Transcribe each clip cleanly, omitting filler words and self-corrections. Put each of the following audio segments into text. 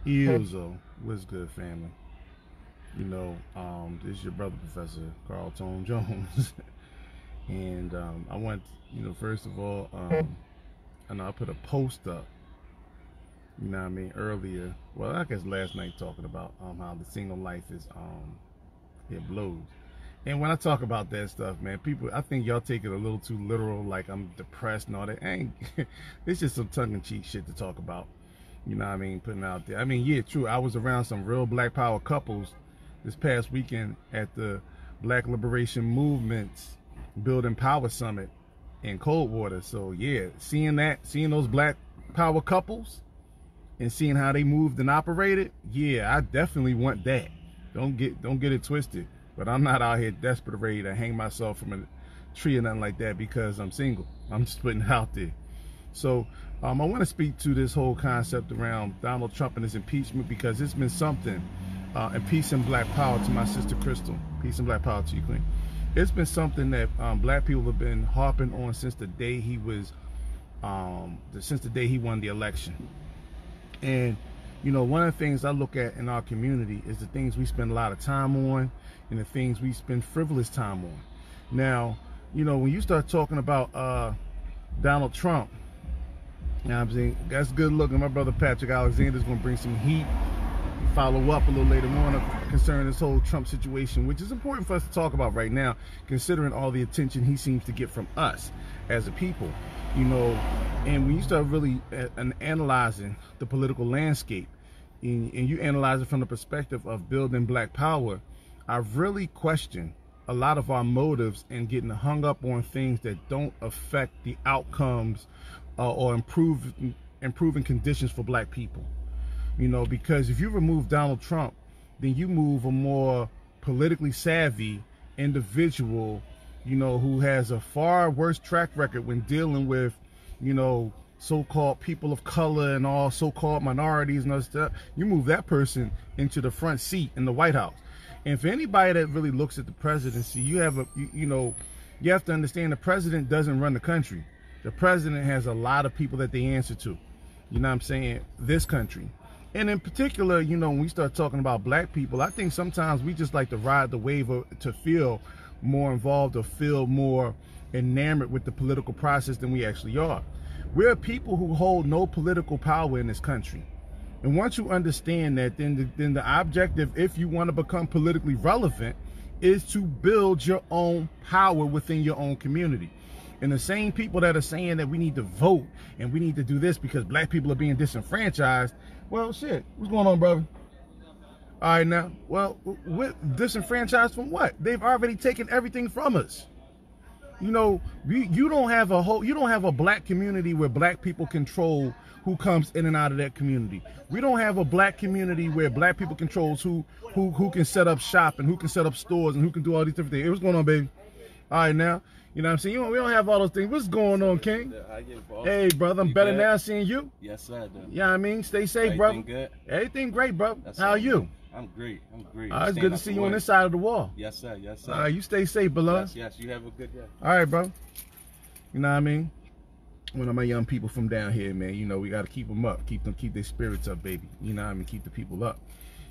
Ilzo, what's good, family? This is your brother, Professor Carl Tone Jones. And I want, first of all, I know I put a post up, earlier. Well, I guess last night, talking about how the single life is, it blows. And when I talk about that stuff, man, people, I think y'all take it a little too literal, like I'm depressed and all that. It's just some tongue-in-cheek shit to talk about. Putting out there. Yeah, true. I was around some real Black Power couples this past weekend at the Black Liberation Movement's Building Power Summit in Coldwater. So yeah, seeing those Black Power couples and seeing how they moved and operated, yeah, I definitely want that. Don't get it twisted. But I'm not out here desperate, ready to hang myself from a tree or nothing like that because I'm single. I'm just putting it out there. So I want to speak to this whole concept around Donald Trump and his impeachment, because it's been something, and peace and Black Power to my sister Crystal. Peace and Black Power to you, Queen. It's been something that Black people have been harping on since the day he was, since the day he won the election. And one of the things I look at in our community is the things we spend a lot of time on and the things we spend frivolous time on. Now, when you start talking about Donald Trump, I'm saying that's good looking. My brother Patrick Alexander's going to bring some heat, follow up a little later on concerning this whole Trump situation, which is important for us to talk about right now, considering all the attention he seems to get from us as a people. And when you start really analyzing the political landscape, and you analyze it from the perspective of building Black Power, I really question a lot of our motives in getting hung up on things that don't affect the outcomes or improving conditions for Black people. Because if you remove Donald Trump, then you move a more politically savvy individual, who has a far worse track record when dealing with, so-called people of color and all so-called minorities and other stuff. You move that person into the front seat in the White House. And for anybody that really looks at the presidency, you have to understand the president doesn't run the country. The president has a lot of people that they answer to. This country. And in particular, when we start talking about Black people, I think sometimes we just like to ride the wave to feel more involved or feel more enamored with the political process than we actually are. We're people who hold no political power in this country. And once you understand that, then the objective, if you want to become politically relevant, is to build your own power within your own community. And the same people that are saying that we need to vote and we need to do this because Black people are being disenfranchised, well, shit, what's going on, brother? All right, now, well, we're disenfranchised from what? They've already taken everything from us. You don't have a Black community where Black people control who comes in and out of that community. We don't have a Black community where Black people controls who can set up shop and who can set up stores and who can do all these different things. Hey, what's going on, baby? All right, now, we don't have all those things. What's going on, King? Hey, brother, I'm better now seeing you. Yes, sir. Yeah, stay safe, brother. Good? Everything great, brother. How are you? I'm great. It's good to see you on this side of the wall. Yes, sir. All right, you stay safe, beloved. Yes, you have a good day. All right, bro. One of my young people from down here, man, we got to keep them up, keep their spirits up, baby. Keep the people up.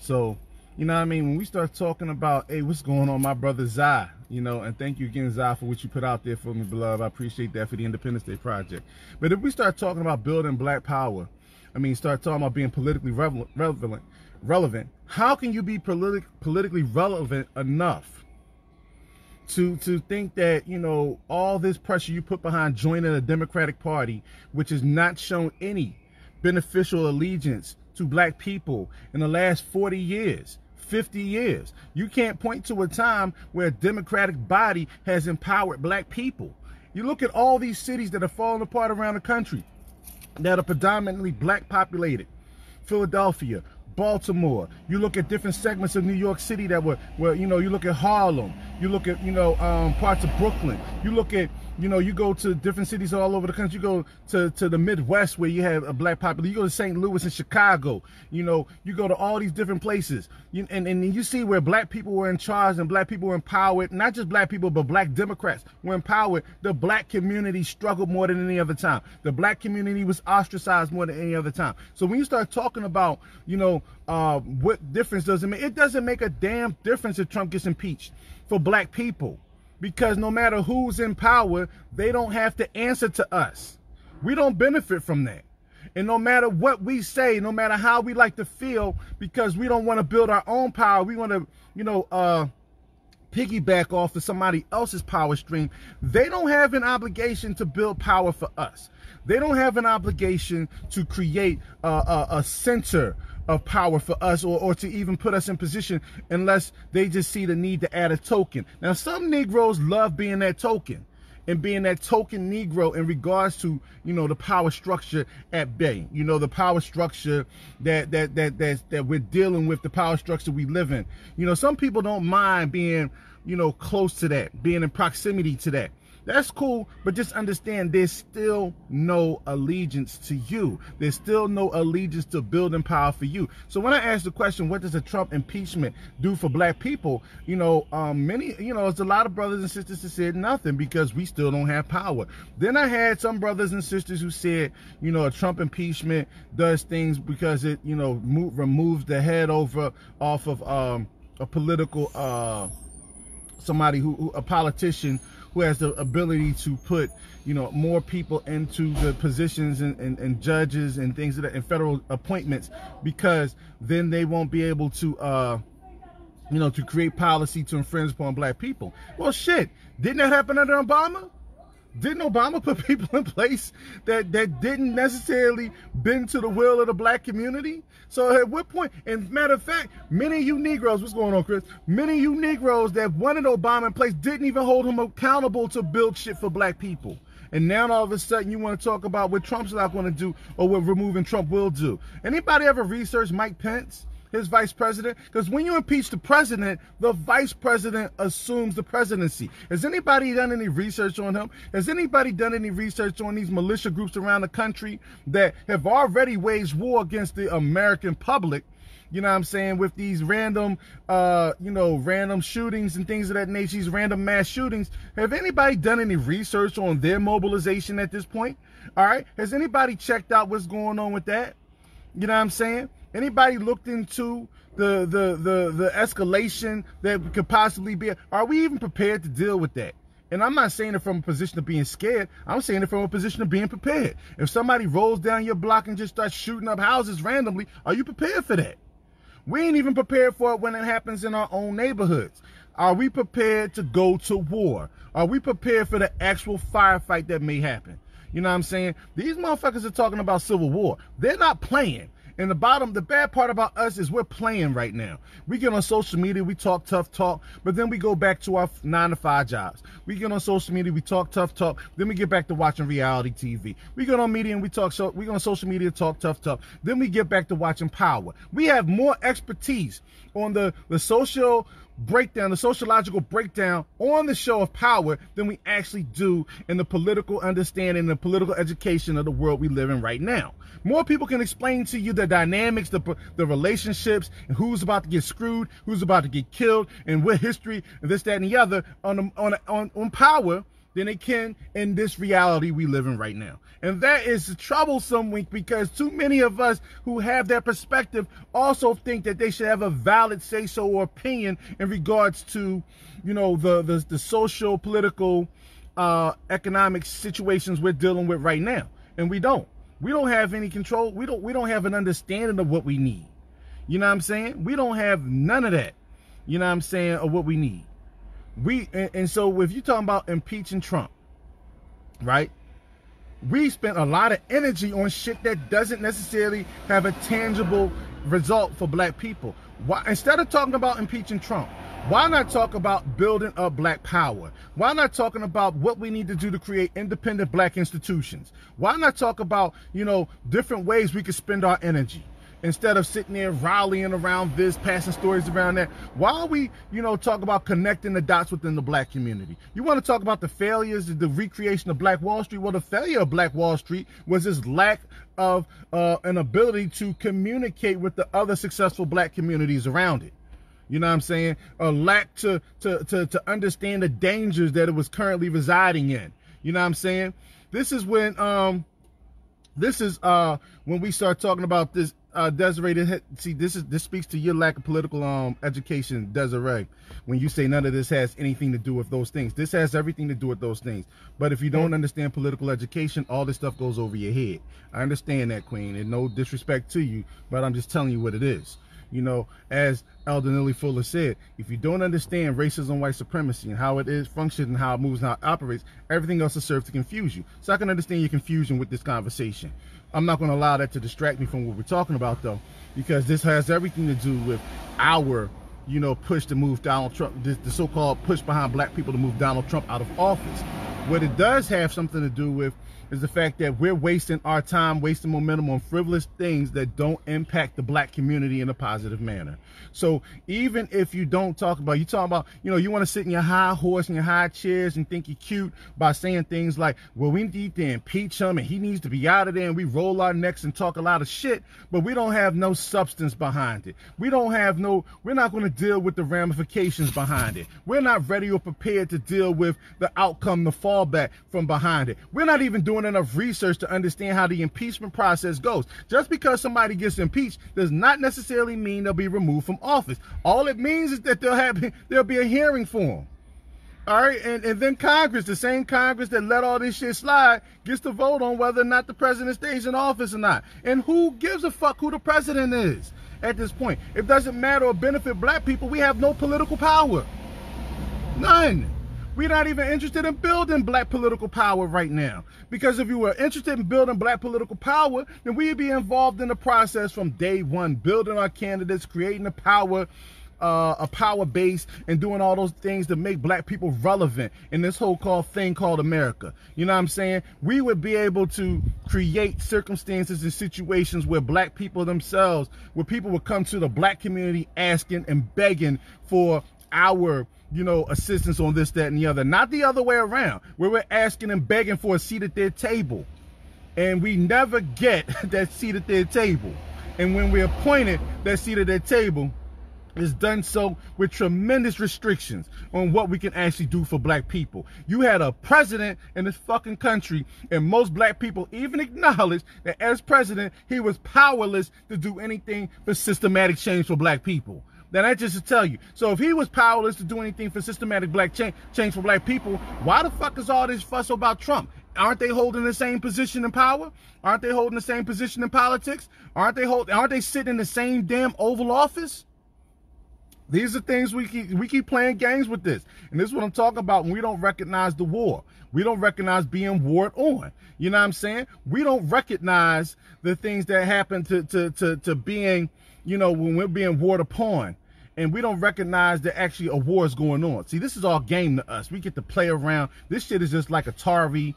So, when we start talking about, hey, what's going on, my brother Zai, and thank you again, Zai, for what you put out there for me, beloved. I appreciate that for the Independence Day Project. But if we start talking about building Black Power, start talking about being politically relevant, how can you be politically relevant enough to think that, all this pressure you put behind joining a Democratic Party, which has not shown any beneficial allegiance to Black people in the last 40 years, 50 years. You can't point to a time where a Democratic body has empowered Black people. You look at all these cities that are falling apart around the country that are predominantly Black populated. Philadelphia, Baltimore. You look at different segments of New York City that were you look at Harlem. You look at, parts of Brooklyn. You look at, you go to different cities all over the country. You go to the Midwest where you have a black population. You go to St. Louis and Chicago. You go to all these different places. And you see where black people were in charge and black people were empowered. Not just black people, but black Democrats were empowered. The black community struggled more than any other time. The black community was ostracized more than any other time. So when you start talking about, what difference does it make? It doesn't make a damn difference if Trump gets impeached for black people, because no matter who's in power, they don't have to answer to us. We don't benefit from that. And no matter what we say, no matter how we like to feel, because we don't want to build our own power, we want to, piggyback off of somebody else's power stream, they don't have an obligation to build power for us. They don't have an obligation to create a center of power for us, or to even put us in position, unless they just see the need to add a token. Now, some Negroes love being that token, and being that token Negro in regards to, the power structure at bay, the power structure that we're dealing with, the power structure we live in. Some people don't mind being, close to that, being in proximity to that. That's cool, but just understand there's still no allegiance to you. There's still no allegiance to building power for you. So when I ask the question, what does a Trump impeachment do for black people? There's a lot of brothers and sisters that said nothing, because we still don't have power. Then I had some brothers and sisters who said, a Trump impeachment does things because it, removes the head off of a political, somebody a politician who has the ability to put, more people into the positions and judges and things like that, and federal appointments, because then they won't be able to, to create policy to infringe upon black people. Well, shit, didn't that happen under Obama? Didn't Obama put people in place that didn't necessarily bend to the will of the black community? So at what point, and matter of fact, many of you Negroes, what's going on, Chris? Many of you Negroes that wanted Obama in place didn't even hold him accountable to build shit for black people. And now all of a sudden you want to talk about what Trump's not going to do, or what removing Trump will do. Anybody ever research Mike Pence, his vice president? Because when you impeach the president, the vice president assumes the presidency. Has anybody done any research on him? Has anybody done any research on these militia groups around the country that have already waged war against the American public? With these random, random shootings and things of that nature, these random mass shootings. Have anybody done any research on their mobilization at this point? All right. Has anybody checked out what's going on with that? Anybody looked into the escalation that could possibly be? Are we even prepared to deal with that? And I'm not saying it from a position of being scared. I'm saying it from a position of being prepared. If somebody rolls down your block and just starts shooting up houses randomly, are you prepared for that? We ain't even prepared for it when it happens in our own neighborhoods. Are we prepared to go to war? Are we prepared for the actual firefight that may happen? These motherfuckers are talking about civil war. They're not playing. And the bad part about us is we're playing right now. We get on social media, we talk tough talk, but then we go back to our 9-to-5 jobs. We get on social media, we talk tough talk, then we get back to watching reality TV. We get on media and we go on social media, talk tough talk, then we get back to watching Power. We have more expertise on the social breakdown, the sociological breakdown on the show of Power than we actually do in the political understanding, the political education of the world we live in right now. More people can explain to you the dynamics, the relationships, and who's about to get screwed, who's about to get killed, and what history, and this, that, and the other on Power than they can in this reality we live in right now. And that is troublesome, because too many of us who have that perspective also think that they should have a valid say-so or opinion in regards to, the social, political, economic situations we're dealing with right now. And we don't. We don't have any control. We don't have an understanding of what we need. We don't have none of that, of what we need. And so if you're talking about impeaching Trump, right? We spent a lot of energy on shit that doesn't necessarily have a tangible result for black people. Why, instead of talking about impeaching Trump, why not talk about building up black power? Why not talking about what we need to do to create independent black institutions? Why not talk about, different ways we could spend our energy? Instead of sitting there rallying around this, passing stories around that, why are we, talk about connecting the dots within the black community? You want to talk about the failures, the recreation of Black Wall Street? Well, the failure of Black Wall Street was this lack of an ability to communicate with the other successful black communities around it. You know what I'm saying? A lack to understand the dangers that it was currently residing in. You know what I'm saying? This is when we start talking about this. Desiree, see, this speaks to your lack of political education, Desiree, when you say none of this has anything to do with those things. This has everything to do with those things. But if you don't understand political education, all this stuff goes over your head. I understand that, Queen, and no disrespect to you, but I'm just telling you what it is. As Elder Nelly Fuller said, if you don't understand racism, white supremacy, and how it is functions and how it moves and how it operates, everything else will serve to confuse you. So I can understand your confusion with this conversation. I'm not going to allow that to distract me from what we're talking about, though, because this has everything to do with our, push to move Donald Trump, the so-called push behind black people to move Donald Trump out of office. What it does have something to do with is the fact that we're wasting our time, wasting momentum on frivolous things that don't impact the black community in a positive manner. So even if you don't talk about, you want to sit in your high horse and your high chairs and think you're cute by saying things like, well, we need to impeach him and he needs to be out of there, and we roll our necks and talk a lot of shit, but we don't have no substance behind it. We're not going to deal with the ramifications behind it. We're not ready or prepared to deal with the outcome, the fallback from behind it. We're not even doing enough research to understand how the impeachment process goes. Just because somebody gets impeached does not necessarily mean they'll be removed from office. All it means is that there'll be a hearing for them. All right, and then Congress, the same Congress that let all this shit slide, gets to vote on whether or not the president stays in office or not. And who gives a fuck who the president is at this point? It doesn't matter or benefit black people. We have no political power. None. We're not even interested in building black political power right now. Because if you were interested in building black political power, then we'd be involved in the process from day one, building our candidates, creating a power base, and doing all those things to make black people relevant in this whole thing called America. You know what I'm saying? We would be able to create circumstances and situations where black people themselves, where people would come to the black community asking and begging for our assistance on this, that, and the other. Not the other way around, where we're asking and begging for a seat at their table. And we never get that seat at their table. And when we're appointed that seat at their table, it's done so with tremendous restrictions on what we can actually do for black people. You had a president in this fucking country, and most black people even acknowledge that as president, he was powerless to do anything for systematic change for black people. Then that just to tell you. So if he was powerless to do anything for systematic black change for black people, why the fuck is all this fuss about Trump? Aren't they holding the same position in power? Aren't they holding the same position in politics? Aren't they sitting in the same damn Oval Office? These are things we keep playing games with this. And this is what I'm talking about when we don't recognize the war. We don't recognize being warred on. You know what I'm saying? We don't recognize the things that happen to being, when we're being warred upon. And we don't recognize that actually a war is going on. See, this is all game to us. We get to play around. This shit is just like Atari,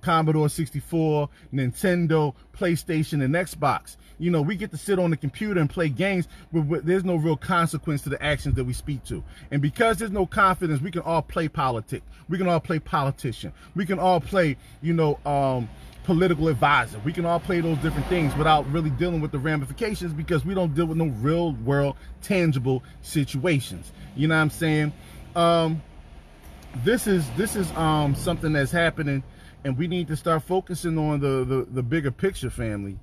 Commodore 64, Nintendo, PlayStation, and Xbox. We get to sit on the computer and play games, but there's no real consequence to the actions that we speak to. And because there's no confidence, we can all play politics. We can all play politician. We can all play, political advisor. We can all play those different things without really dealing with the ramifications, because we don't deal with no real world tangible situations. You know what I'm saying? This is something that's happening, and we need to start focusing on the bigger picture, family.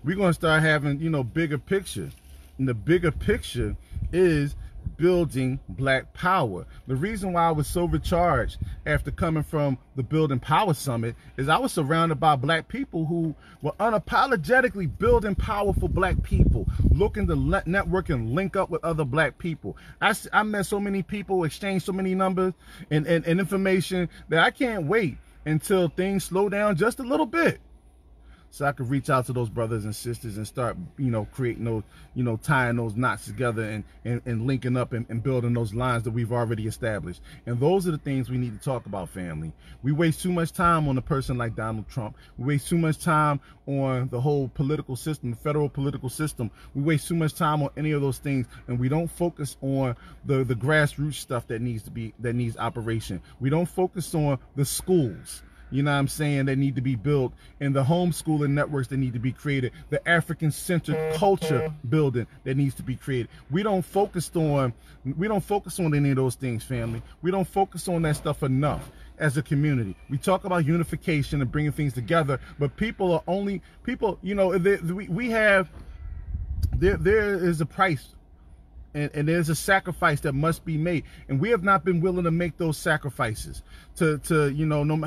We're going to start having, bigger picture. And the bigger picture is building black power. The reason why I was so recharged after coming from the Building Power Summit is I was surrounded by black people who were unapologetically building powerful black people, looking to network and link up with other black people. I met so many people, exchanged so many numbers and information that I can't wait until things slow down just a little bit, so I could reach out to those brothers and sisters and start, creating those, tying those knots together and linking up and building those lines that we've already established. And those are the things we need to talk about, family. We waste too much time on a person like Donald Trump. We waste too much time on the whole political system, the federal political system. We waste too much time on any of those things, and we don't focus on the grassroots stuff that needs operation. We don't focus on the schools, you know what I'm saying, that need to be built, and the homeschooling networks that need to be created, the African-centered culture building that needs to be created. We don't focus on any of those things, family. We don't focus on that stuff enough as a community. We talk about unification and bringing things together, but there is a price. And there's a sacrifice that must be made, and we have not been willing to make those sacrifices to no matter